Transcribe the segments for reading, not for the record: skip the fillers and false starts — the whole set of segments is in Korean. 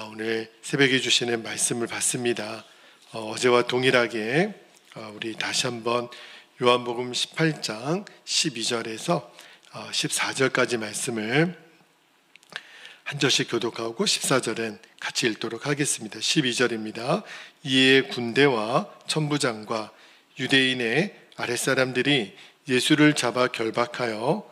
오늘 새벽에 주시는 말씀을 받습니다. 어제와 동일하게 우리 다시 한번 요한복음 18장 12절에서 14절까지 말씀을 한 절씩 교독하고 14절은 같이 읽도록 하겠습니다. 12절입니다. 이에 군대와 천부장과 유대인의 아랫사람들이 예수를 잡아 결박하여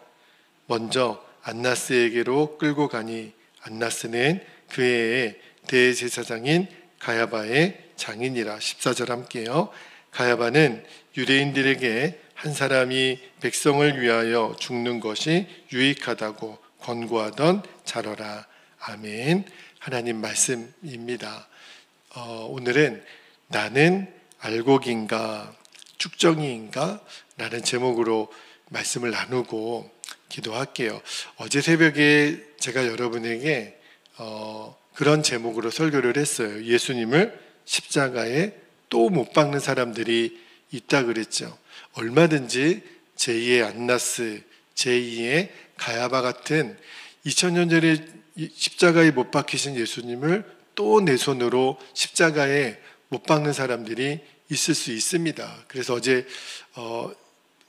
먼저 안나스에게로 끌고 가니 안나스는 그 해의 대제사장인 가야바의 장인이라. 14절 함께요. 가야바는 유대인들에게 한 사람이 백성을 위하여 죽는 것이 유익하다고 권고하던 자로라. 아멘. 하나님 말씀입니다. 오늘은 나는 알곡인가 쭉정이인가 라는 제목으로 말씀을 나누고 기도할게요. 어제 새벽에 제가 여러분에게 그런 제목으로 설교를 했어요. 예수님을 십자가에 또 못 박는 사람들이 있다 그랬죠. 얼마든지 제2의 안나스, 제2의 가야바 같은 2000년 전에 십자가에 못 박히신 예수님을 또 내 손으로 십자가에 못 박는 사람들이 있을 수 있습니다. 그래서 어제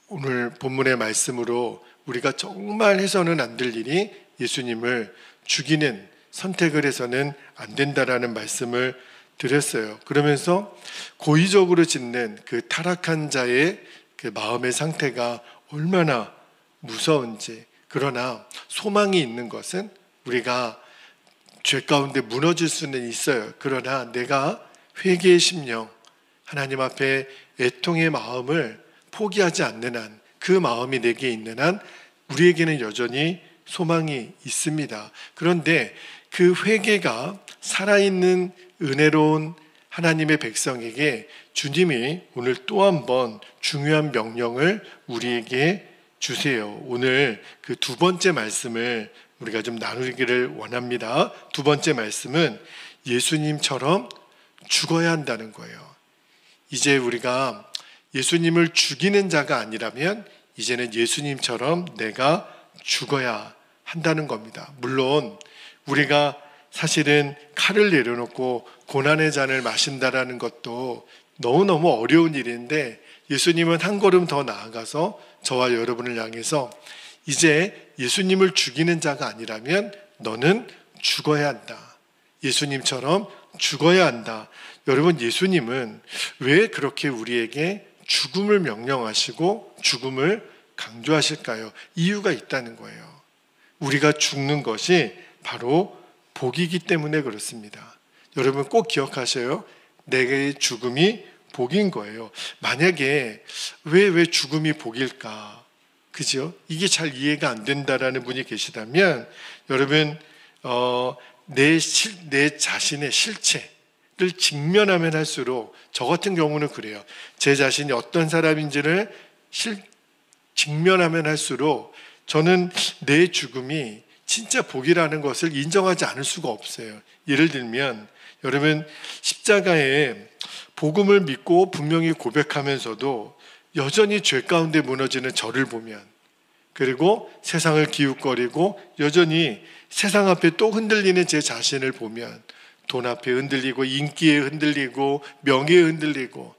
오늘 본문의 말씀으로 우리가 정말 해서는 안 될 일이 예수님을 죽이는 선택을 해서는 안 된다라는 말씀을 드렸어요. 그러면서 고의적으로 짓는 그 타락한 자의 그 마음의 상태가 얼마나 무서운지, 그러나 소망이 있는 것은 우리가 죄 가운데 무너질 수는 있어요. 그러나 내가 회개의 심령, 하나님 앞에 애통의 마음을 포기하지 않는 한, 그 마음이 내게 있는 한 우리에게는 여전히 소망이 있습니다. 그런데 그 회개가 살아있는 은혜로운 하나님의 백성에게 주님이 오늘 또 한 번 중요한 명령을 우리에게 주세요. 오늘 그 두 번째 말씀을 우리가 좀 나누기를 원합니다. 두 번째 말씀은 예수님처럼 죽어야 한다는 거예요. 이제 우리가 예수님을 죽이는 자가 아니라면 이제는 예수님처럼 내가 죽어야 한다는 겁니다. 물론 우리가 사실은 칼을 내려놓고 고난의 잔을 마신다라는 것도 너무너무 어려운 일인데, 예수님은 한 걸음 더 나아가서 저와 여러분을 향해서 이제 예수님을 죽이는 자가 아니라면 너는 죽어야 한다. 예수님처럼 죽어야 한다. 여러분, 예수님은 왜 그렇게 우리에게 죽음을 명령하시고 죽음을 강조하실까요? 이유가 있다는 거예요. 우리가 죽는 것이 바로 복이기 때문에 그렇습니다. 여러분 꼭 기억하셔요. 내게 죽음이 복인 거예요. 만약에 왜 죽음이 복일까? 그죠? 이게 잘 이해가 안 된다라는 분이 계시다면 여러분 내 자신의 실체를 직면하면 할수록, 저 같은 경우는 그래요. 제 자신이 어떤 사람인지를 직면하면 할수록 저는 내 죽음이 진짜 복이라는 것을 인정하지 않을 수가 없어요. 예를 들면 여러분, 십자가에 복음을 믿고 분명히 고백하면서도 여전히 죄 가운데 무너지는 저를 보면, 그리고 세상을 기웃거리고 여전히 세상 앞에 또 흔들리는 제 자신을 보면, 돈 앞에 흔들리고 인기에 흔들리고 명예에 흔들리고,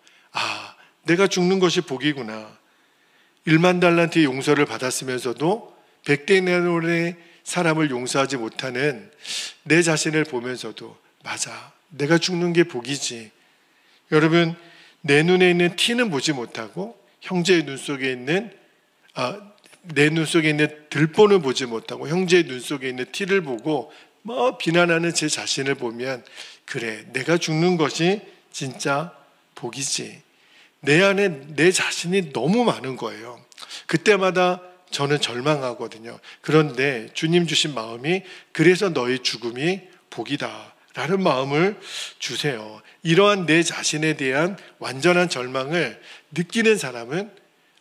내가 죽는 것이 복이구나. 1만 달란트의 용서를 받았으면서도 100데나리온의 사람을 용서하지 못하는 내 자신을 보면서도, 맞아, 내가 죽는 게 복이지. 여러분, 내 눈에 있는 티는 보지 못하고 형제의 눈 속에 있는 내 눈 속에 있는 들보는 보지 못하고 형제의 눈 속에 있는 티를 보고 비난하는 제 자신을 보면, 그래, 내가 죽는 것이 진짜 복이지. 내 안에 내 자신이 너무 많은 거예요. 그때마다 저는 절망하거든요. 그런데 주님 주신 마음이, 그래서 너의 죽음이 복이다 라는 마음을 주세요. 이러한 내 자신에 대한 완전한 절망을 느끼는 사람은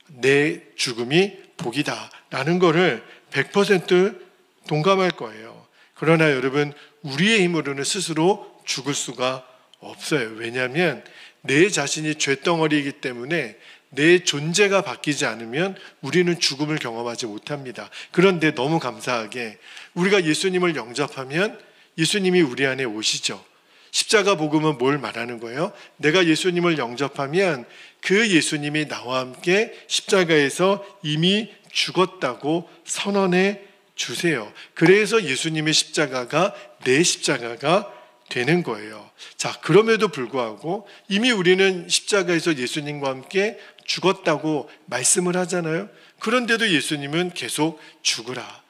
내 죽음이 복이다 라는 거를 100% 동감할 거예요. 그러나 여러분, 우리의 힘으로는 스스로 죽을 수가 없어요. 왜냐하면 내 자신이 죄덩어리이기 때문에 내 존재가 바뀌지 않으면 우리는 죽음을 경험하지 못합니다. 그런데 너무 감사하게 우리가 예수님을 영접하면 예수님이 우리 안에 오시죠. 십자가 복음은 뭘 말하는 거예요? 내가 예수님을 영접하면 그 예수님이 나와 함께 십자가에서 이미 죽었다고 선언해 주세요. 그래서 예수님의 십자가가 내 십자가가 되는 거예요. 자, 그럼에도 불구하고 이미 우리는 십자가에서 예수님과 함께 죽었다고 말씀을 하잖아요. 그런데도 예수님은 계속 죽으라,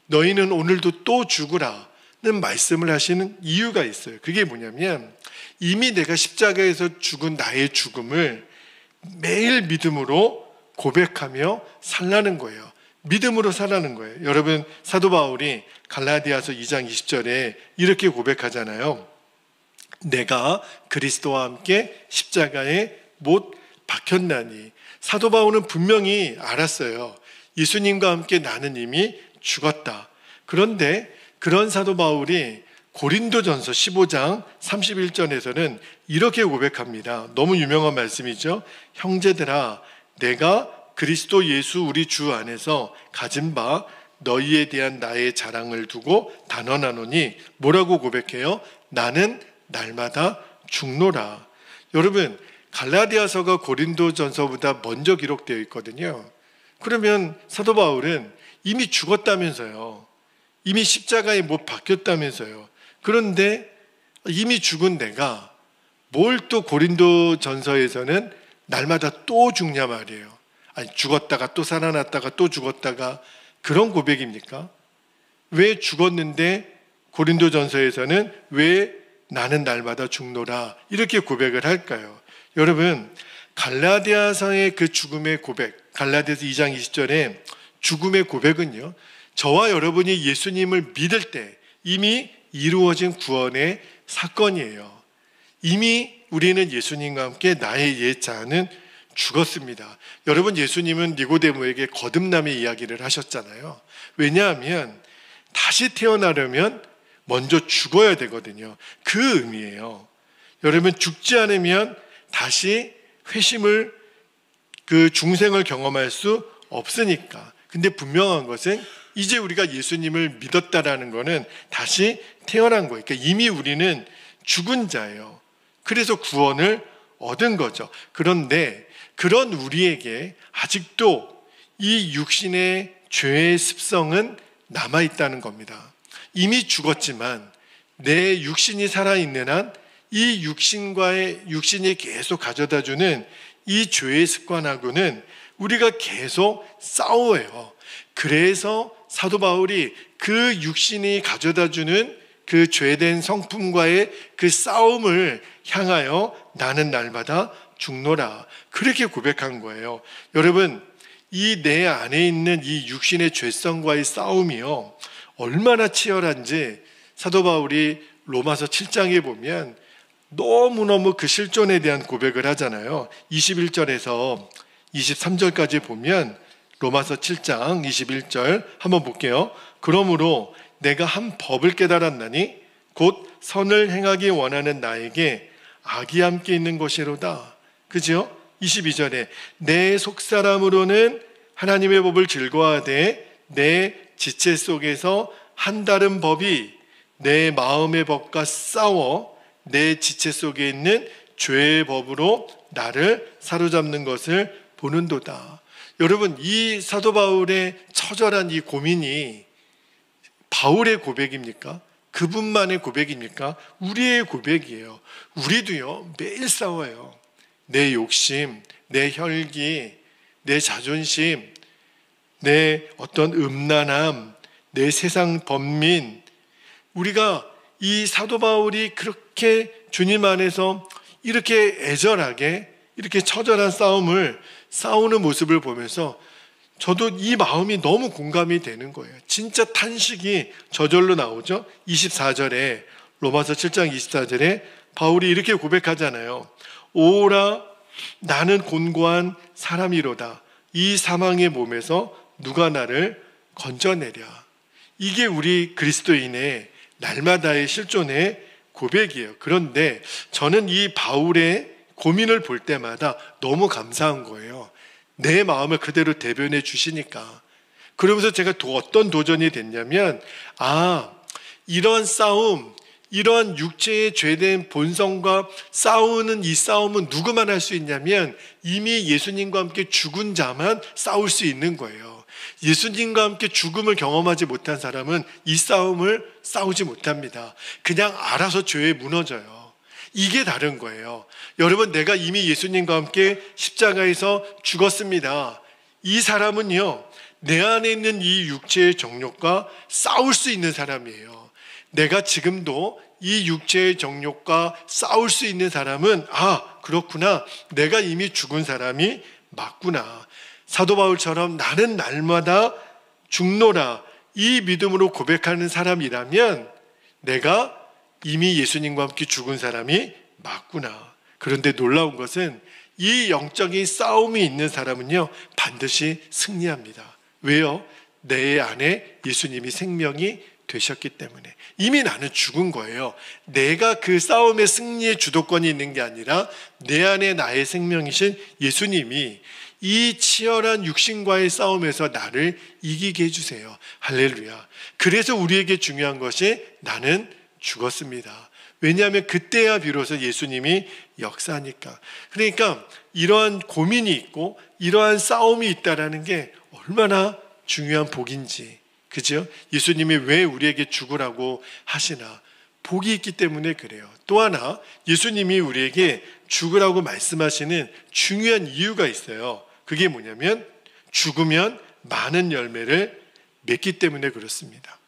너희는 오늘도 또 죽으라는 말씀을 하시는 이유가 있어요. 그게 뭐냐면 이미 내가 십자가에서 죽은 나의 죽음을 매일 믿음으로 고백하며 살라는 거예요. 믿음으로 살라는 거예요. 여러분, 사도 바울이 갈라디아서 2장 20절에 이렇게 고백하잖아요. 내가 그리스도와 함께 십자가에 못 박혔나니. 사도 바울은 분명히 알았어요. 예수님과 함께 나는 이미 죽었다. 그런데 그런 사도 바울이 고린도전서 15장 31절에서는 이렇게 고백합니다. 너무 유명한 말씀이죠. 형제들아, 내가 그리스도 예수 우리 주 안에서 가진 바 너희에 대한 나의 자랑을 두고 단언하노니. 뭐라고 고백해요? 나는 날마다 죽노라. 여러분, 갈라디아서가 고린도전서보다 먼저 기록되어 있거든요. 그러면 사도 바울은 이미 죽었다면서요. 이미 십자가에 못 박혔다면서요. 그런데 이미 죽은 내가 뭘 또 고린도전서에서는 날마다 또 죽냐 말이에요. 아니, 죽었다가 또 살아났다가 또 죽었다가, 그런 고백입니까? 왜 죽었는데 고린도전서에서는 왜 나는 날마다 죽노라 이렇게 고백을 할까요? 여러분, 갈라디아서의 그 죽음의 고백, 갈라디아서 2장 20절에 죽음의 고백은요, 저와 여러분이 예수님을 믿을 때 이미 이루어진 구원의 사건이에요. 이미 우리는 예수님과 함께 나의 옛 자아는 죽었습니다. 여러분, 예수님은 니고데모에게 거듭남의 이야기를 하셨잖아요. 왜냐하면 다시 태어나려면 먼저 죽어야 되거든요. 그 의미예요. 여러분, 죽지 않으면 다시 회심을, 그 중생을 경험할 수 없으니까. 근데 분명한 것은 이제 우리가 예수님을 믿었다라는 것은 다시 태어난 거예요. 그러니까 이미 우리는 죽은 자예요. 그래서 구원을 얻은 거죠. 그런데 그런 우리에게 아직도 이 육신의 죄의 습성은 남아있다는 겁니다. 이미 죽었지만 내 육신이 살아있는 한 이 육신이 계속 가져다주는 이 죄의 습관하고는 우리가 계속 싸워요. 그래서 사도 바울이 그 육신이 가져다주는 그 죄된 성품과의 그 싸움을 향하여 나는 날마다 죽노라, 그렇게 고백한 거예요. 여러분, 이 내 안에 있는 이 육신의 죄성과의 싸움이요, 얼마나 치열한지 사도 바울이 로마서 7장에 보면 너무너무 그 실존에 대한 고백을 하잖아요. 21절에서 23절까지 보면 로마서 7장 21절 한번 볼게요. 그러므로 내가 한 법을 깨달았나니 곧 선을 행하기 원하는 나에게 악이 함께 있는 것이로다. 그죠? 22절에 내 속사람으로는 하나님의 법을 즐거워하되 내 지체 속에서 한 다른 법이 내 마음의 법과 싸워 내 지체 속에 있는 죄의 법으로 나를 사로잡는 것을 보는도다. 여러분, 이 사도 바울의 처절한 이 고민이 바울의 고백입니까? 그분만의 고백입니까? 우리의 고백이에요. 우리도요, 매일 싸워요. 내 욕심, 내 혈기, 내 자존심, 내 어떤 음란함, 내 세상 번민. 우리가 이 사도 바울이 그렇게 주님 안에서 이렇게 애절하게 이렇게 처절한 싸움을 싸우는 모습을 보면서 저도 이 마음이 너무 공감이 되는 거예요. 진짜 탄식이 저절로 나오죠. 24절에, 로마서 7장 24절에 바울이 이렇게 고백하잖아요. 오라, 나는 곤고한 사람이로다. 이 사망의 몸에서 누가 나를 건져내랴. 이게 우리 그리스도인의 날마다의 실존의 고백이에요. 그런데 저는 이 바울의 고민을 볼 때마다 너무 감사한 거예요. 내 마음을 그대로 대변해 주시니까. 그러면서 제가 어떤 도전이 됐냐면, 이런 싸움, 이러한 육체의 죄된 본성과 싸우는 이 싸움은 누구만 할 수 있냐면 이미 예수님과 함께 죽은 자만 싸울 수 있는 거예요. 예수님과 함께 죽음을 경험하지 못한 사람은 이 싸움을 싸우지 못합니다. 그냥 알아서 죄에 무너져요. 이게 다른 거예요. 여러분, 내가 이미 예수님과 함께 십자가에서 죽었습니다. 이 사람은요, 내 안에 있는 이 육체의 정욕과 싸울 수 있는 사람이에요. 내가 지금도 이 육체의 정욕과 싸울 수 있는 사람은 그렇구나, 내가 이미 죽은 사람이 맞구나. 사도 바울처럼 나는 날마다 죽노라, 이 믿음으로 고백하는 사람이라면 내가 이미 예수님과 함께 죽은 사람이 맞구나. 그런데 놀라운 것은 이 영적인 싸움이 있는 사람은요, 반드시 승리합니다. 왜요? 내 안에 예수님이 생명이 되셨기 때문에. 이미 나는 죽은 거예요. 내가 그 싸움의 승리의 주도권이 있는 게 아니라 내 안에 나의 생명이신 예수님이 이 치열한 육신과의 싸움에서 나를 이기게 해주세요. 할렐루야. 그래서 우리에게 중요한 것이 나는 죽었습니다. 왜냐하면 그때야 비로소 예수님이 역사하니까. 그러니까 이러한 고민이 있고 이러한 싸움이 있다는 게 얼마나 중요한 복인지, 그죠? 예수님이 왜 우리에게 죽으라고 하시나? 복이 있기 때문에 그래요. 또 하나, 예수님이 우리에게 죽으라고 말씀하시는 중요한 이유가 있어요. 그게 뭐냐면 죽으면 많은 열매를 맺기 때문에 그렇습니다.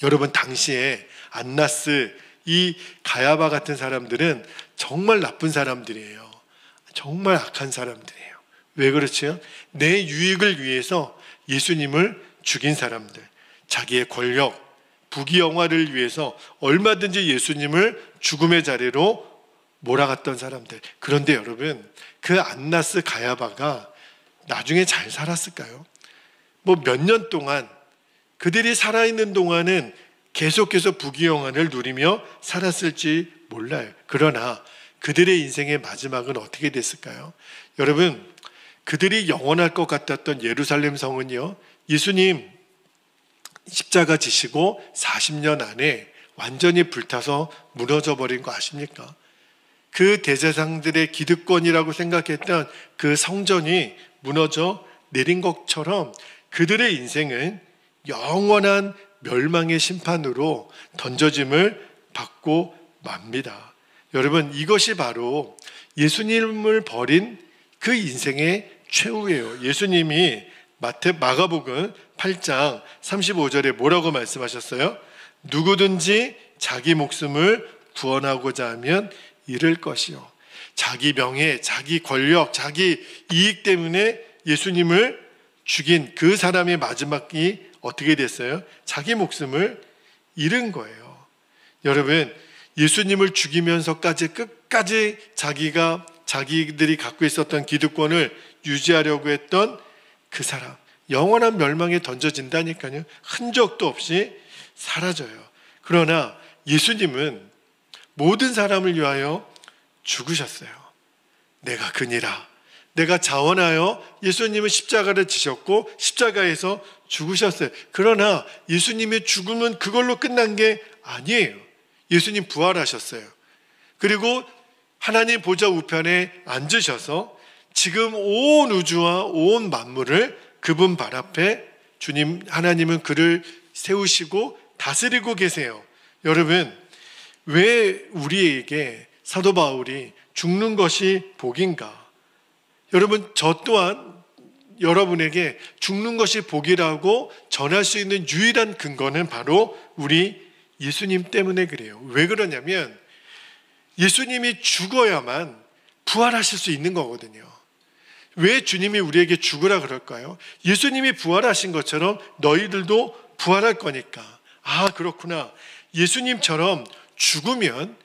여러분, 당시에 안나스, 이 가야바 같은 사람들은 정말 나쁜 사람들이에요. 정말 악한 사람들이에요. 왜 그렇죠? 내 유익을 위해서 예수님을 죽인 사람들, 자기의 권력, 부귀영화를 위해서 얼마든지 예수님을 죽음의 자리로 몰아갔던 사람들. 그런데 여러분, 그 안나스 가야바가 나중에 잘 살았을까요? 몇 년 동안, 그들이 살아있는 동안은 계속해서 부귀영화를 누리며 살았을지 몰라요. 그러나 그들의 인생의 마지막은 어떻게 됐을까요? 여러분, 그들이 영원할 것 같았던 예루살렘 성은요, 예수님 십자가 지시고 40년 안에 완전히 불타서 무너져 버린 거 아십니까? 그 대제사장들의 기득권이라고 생각했던 그 성전이 무너져 내린 것처럼 그들의 인생은 영원한 멸망의 심판으로 던져짐을 받고 맙니다. 여러분, 이것이 바로 예수님을 버린 그 인생의 최후예요. 예수님이 마가복음 8장 35절에 뭐라고 말씀하셨어요? 누구든지 자기 목숨을 구원하고자 하면 잃을 것이요. 자기 명예, 자기 권력, 자기 이익 때문에 예수님을 죽인 그 사람의 마지막이 어떻게 됐어요? 자기 목숨을 잃은 거예요. 여러분, 예수님을 죽이면서까지 끝까지 자기들이 갖고 있었던 기득권을 유지하려고 했던 그 사람, 영원한 멸망에 던져진다니까요. 흔적도 없이 사라져요. 그러나 예수님은 모든 사람을 위하여 죽으셨어요. 내가 그니라. 내가 자원하여 예수님은 십자가를 지셨고 십자가에서 죽으셨어요. 그러나 예수님의 죽음은 그걸로 끝난 게 아니에요. 예수님 부활하셨어요. 그리고 하나님 보좌 우편에 앉으셔서 지금 온 우주와 온 만물을 그분 발 앞에 주님 하나님은 그를 세우시고 다스리고 계세요. 여러분, 왜 우리에게 사도 바울이 죽는 것이 복인가? 여러분, 저 또한 여러분에게 죽는 것이 복이라고 전할 수 있는 유일한 근거는 바로 우리 예수님 때문에 그래요. 왜 그러냐면 예수님이 죽어야만 부활하실 수 있는 거거든요. 왜 주님이 우리에게 죽으라 그럴까요? 예수님이 부활하신 것처럼 너희들도 부활할 거니까. 그렇구나. 예수님처럼 죽으면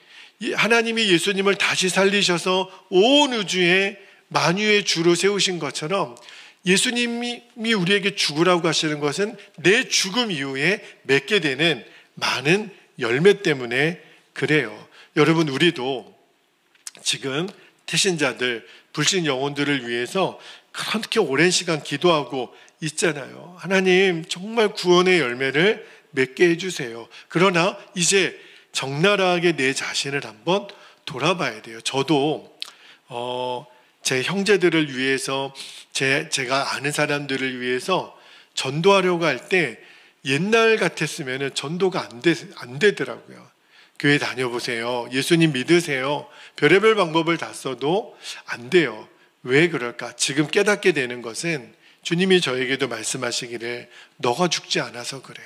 하나님이 예수님을 다시 살리셔서 온 우주에 만유의 주로 세우신 것처럼 예수님이 우리에게 죽으라고 하시는 것은 내 죽음 이후에 맺게 되는 많은 열매 때문에 그래요. 여러분, 우리도 지금 태신자들, 불신 영혼들을 위해서 그렇게 오랜 시간 기도하고 있잖아요. 하나님, 정말 구원의 열매를 맺게 해주세요. 그러나 이제 적나라하게 내 자신을 한번 돌아봐야 돼요. 저도 제 형제들을 위해서 제가 아는 사람들을 위해서 전도하려고 할 때 옛날 같았으면 전도가 안 되더라고요. 교회 다녀보세요. 예수님 믿으세요. 별의별 방법을 다 써도 안 돼요. 왜 그럴까? 지금 깨닫게 되는 것은 주님이 저에게도 말씀하시기를 너가 죽지 않아서 그래.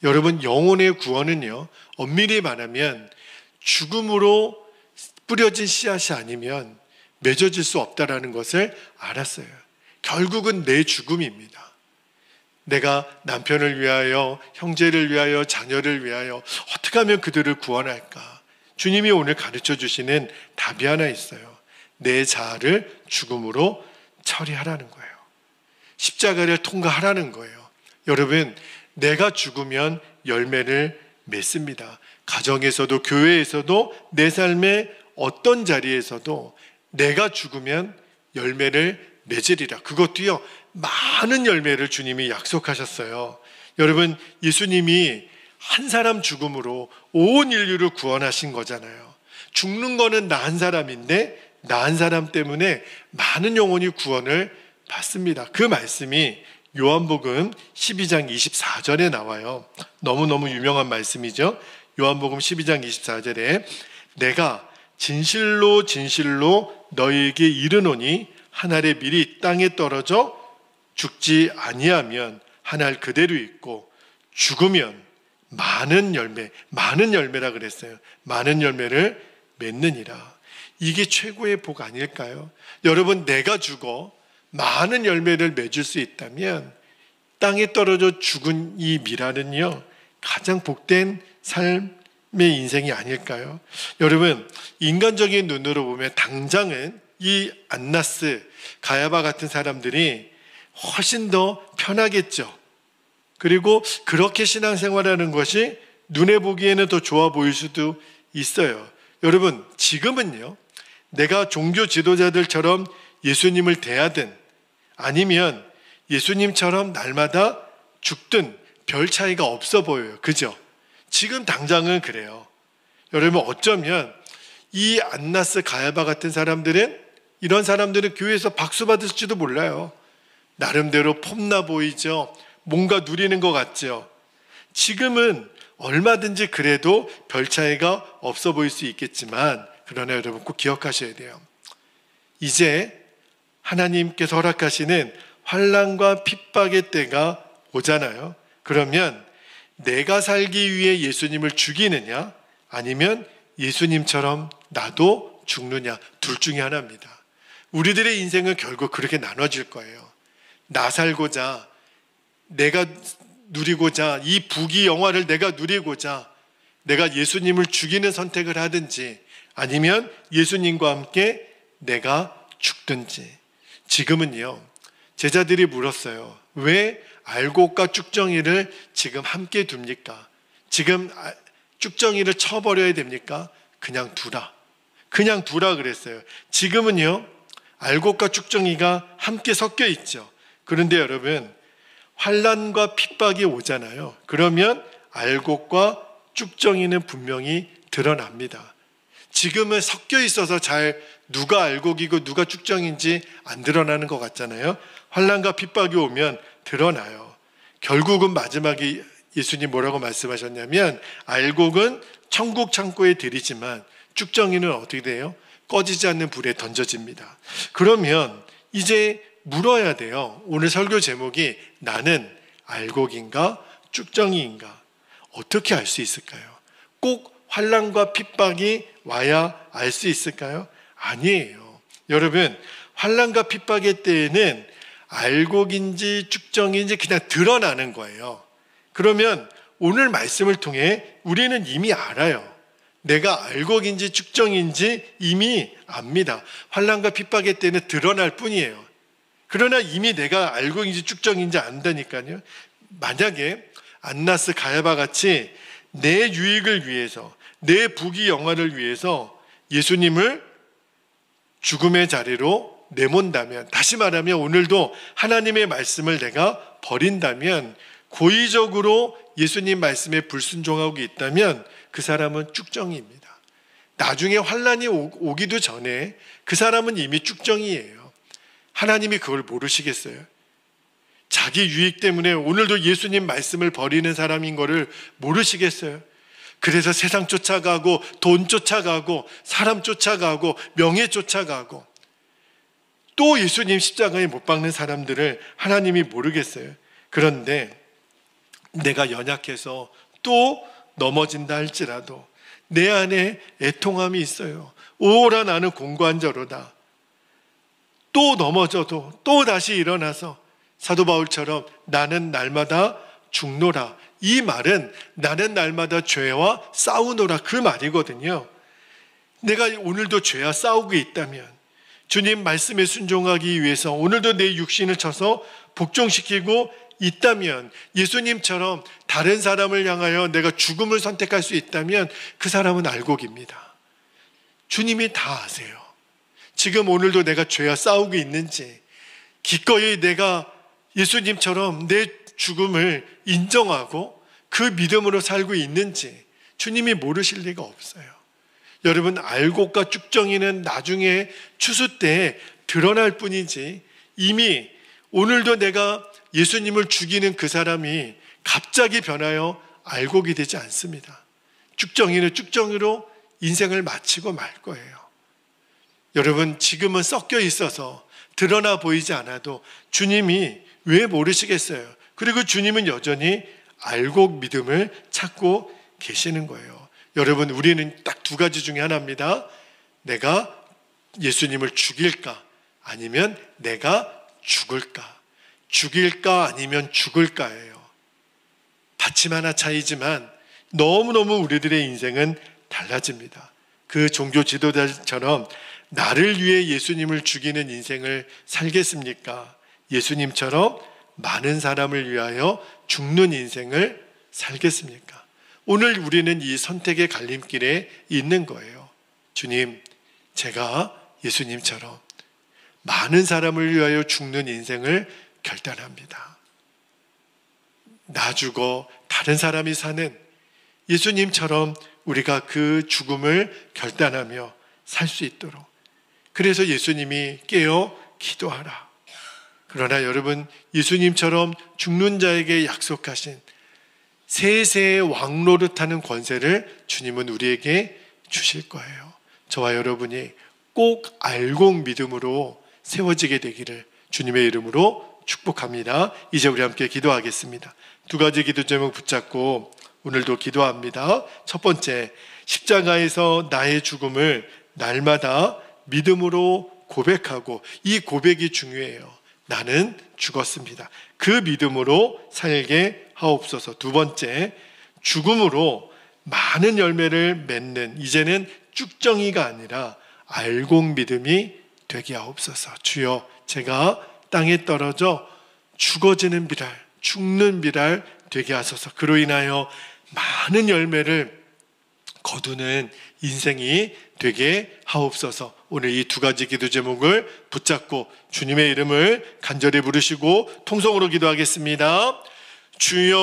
여러분, 영혼의 구원은요, 엄밀히 말하면 죽음으로 뿌려진 씨앗이 아니면 맺어질 수 없다라는 것을 알았어요. 결국은 내 죽음입니다. 내가 남편을 위하여, 형제를 위하여, 자녀를 위하여 어떻게 하면 그들을 구원할까? 주님이 오늘 가르쳐 주시는 답이 하나 있어요. 내 자아를 죽음으로 처리하라는 거예요. 십자가를 통과하라는 거예요. 여러분, 내가 죽으면 열매를 맺습니다. 가정에서도 교회에서도 내 삶의 어떤 자리에서도 내가 죽으면 열매를 맺으리라. 그것도요, 많은 열매를 주님이 약속하셨어요. 여러분, 예수님이 한 사람 죽음으로 온 인류를 구원하신 거잖아요. 죽는 거는 나 한 사람인데 나 한 사람 때문에 많은 영혼이 구원을 받습니다. 그 말씀이 요한복음 12장 24절에 나와요. 너무너무 유명한 말씀이죠. 요한복음 12장 24절에 내가 진실로 진실로 너희에게 이르노니 한 알의 밀이 땅에 떨어져 죽지 아니하면 한 알 그대로 있고 죽으면 많은 열매라 그랬어요. 많은 열매를 맺느니라. 이게 최고의 복 아닐까요? 여러분, 내가 죽어 많은 열매를 맺을 수 있다면 땅에 떨어져 죽은 이 미랄은요, 가장 복된 삶의 인생이 아닐까요? 여러분, 인간적인 눈으로 보면 당장은 이 안나스, 가야바 같은 사람들이 훨씬 더 편하겠죠. 그리고 그렇게 신앙생활하는 것이 눈에 보기에는 더 좋아 보일 수도 있어요. 여러분, 지금은요, 내가 종교 지도자들처럼 예수님을 대하든 아니면 예수님처럼 날마다 죽든 별 차이가 없어 보여요. 그죠? 지금 당장은 그래요. 여러분, 어쩌면 이 안나스, 가야바 같은 사람들은, 이런 사람들은 교회에서 박수 받을지도 몰라요. 나름대로 폼나 보이죠. 뭔가 누리는 것 같죠. 지금은 얼마든지 그래도 별 차이가 없어 보일 수 있겠지만, 그러나 여러분 꼭 기억하셔야 돼요. 이제 하나님께서 허락하시는 환난과 핍박의 때가 오잖아요. 그러면 내가 살기 위해 예수님을 죽이느냐, 아니면 예수님처럼 나도 죽느냐, 둘 중에 하나입니다. 우리들의 인생은 결국 그렇게 나눠질 거예요. 나 살고자, 내가 누리고자, 이 부귀 영화를 내가 누리고자 내가 예수님을 죽이는 선택을 하든지, 아니면 예수님과 함께 내가 죽든지. 지금은요, 제자들이 물었어요. 왜 알곡과 쭉정이를 지금 함께 둡니까? 지금 쭉정이를 쳐버려야 됩니까? 그냥 두라. 그냥 두라 그랬어요. 지금은요, 알곡과 쭉정이가 함께 섞여 있죠. 그런데 여러분, 환난과 핍박이 오잖아요. 그러면 알곡과 쭉정이는 분명히 드러납니다. 지금은 섞여 있어서 잘 누가 알곡이고 누가 쭉정인지 안 드러나는 것 같잖아요. 환난과 핍박이 오면 드러나요. 결국은 마지막에 예수님 뭐라고 말씀하셨냐면, 알곡은 천국 창고에 들이지만 쭉정이는 어떻게 돼요? 꺼지지 않는 불에 던져집니다. 그러면 이제 물어야 돼요. 오늘 설교 제목이 나는 알곡인가 쭉정이인가? 어떻게 알 수 있을까요? 꼭 환난과 핍박이 와야 알 수 있을까요? 아니에요. 여러분, 환난과 핍박의 때에는 알곡인지 쭉정인지 그냥 드러나는 거예요. 그러면 오늘 말씀을 통해 우리는 이미 알아요. 내가 알곡인지 쭉정인지 이미 압니다. 환난과 핍박의 때는 드러날 뿐이에요. 그러나 이미 내가 알곡인지 쭉정인지 안다니까요. 만약에 안나스, 가야바 같이 내 유익을 위해서, 내 부귀 영화를 위해서 예수님을 죽음의 자리로 내몬다면, 다시 말하면 오늘도 하나님의 말씀을 내가 버린다면, 고의적으로 예수님 말씀에 불순종하고 있다면 그 사람은 쭉정이입니다. 나중에 환난이 오기도 전에 그 사람은 이미 쭉정이에요. 하나님이 그걸 모르시겠어요? 자기 유익 때문에 오늘도 예수님 말씀을 버리는 사람인 거를 모르시겠어요? 그래서 세상 쫓아가고 돈 쫓아가고 사람 쫓아가고 명예 쫓아가고 또 예수님 십자가에 못 박는 사람들을 하나님이 모르겠어요. 그런데 내가 연약해서 또 넘어진다 할지라도 내 안에 애통함이 있어요. 오라 나는 공고한저로다. 또 넘어져도 또 다시 일어나서 사도 바울처럼 나는 날마다 죽노라. 이 말은 나는 날마다 죄와 싸우노라 그 말이거든요. 내가 오늘도 죄와 싸우고 있다면 주님 말씀에 순종하기 위해서 오늘도 내 육신을 쳐서 복종시키고 있다면 예수님처럼 다른 사람을 향하여 내가 죽음을 선택할 수 있다면 그 사람은 알곡입니다. 주님이 다 아세요. 지금 오늘도 내가 죄와 싸우고 있는지 기꺼이 내가 예수님처럼 내 죽음을 인정하고 그 믿음으로 살고 있는지 주님이 모르실 리가 없어요. 여러분 알곡과 쭉정이는 나중에 추수 때 드러날 뿐이지 이미 오늘도 내가 예수님을 죽이는 그 사람이 갑자기 변하여 알곡이 되지 않습니다. 쭉정이는 쭉정이로 인생을 마치고 말 거예요. 여러분 지금은 섞여 있어서 드러나 보이지 않아도 주님이 왜 모르시겠어요? 그리고 주님은 여전히 알곡 믿음을 찾고 계시는 거예요. 여러분 우리는 딱 두 가지 중에 하나입니다. 내가 예수님을 죽일까 아니면 내가 죽을까. 죽일까 아니면 죽을까예요. 받침 하나 차이지만 너무너무 우리들의 인생은 달라집니다. 그 종교 지도자처럼 나를 위해 예수님을 죽이는 인생을 살겠습니까? 예수님처럼 많은 사람을 위하여 죽는 인생을 살겠습니까? 오늘 우리는 이 선택의 갈림길에 있는 거예요. 주님, 제가 예수님처럼 많은 사람을 위하여 죽는 인생을 결단합니다. 나 죽어 다른 사람이 사는 예수님처럼 우리가 그 죽음을 결단하며 살 수 있도록. 그래서 예수님이 깨어 기도하라. 그러나 여러분 예수님처럼 죽는 자에게 약속하신 세세의 왕노릇하는 권세를 주님은 우리에게 주실 거예요. 저와 여러분이 꼭 알곡 믿음으로 세워지게 되기를 주님의 이름으로 축복합니다. 이제 우리 함께 기도하겠습니다. 두 가지 기도 제목 붙잡고 오늘도 기도합니다. 첫 번째, 십자가에서 나의 죽음을 날마다 믿음으로 고백하고 이 고백이 중요해요. 나는 죽었습니다. 그 믿음으로 살게 하옵소서. 두 번째, 죽음으로 많은 열매를 맺는 이제는 쭉정이가 아니라 알곡 믿음이 되게 하옵소서. 주여, 제가 땅에 떨어져 죽어지는 비랄, 죽는 비랄 되게 하소서. 그로 인하여 많은 열매를 거두는 인생이 되게 하옵소서. 오늘 이 두 가지 기도 제목을 붙잡고 주님의 이름을 간절히 부르시고 통성으로 기도하겠습니다. 주여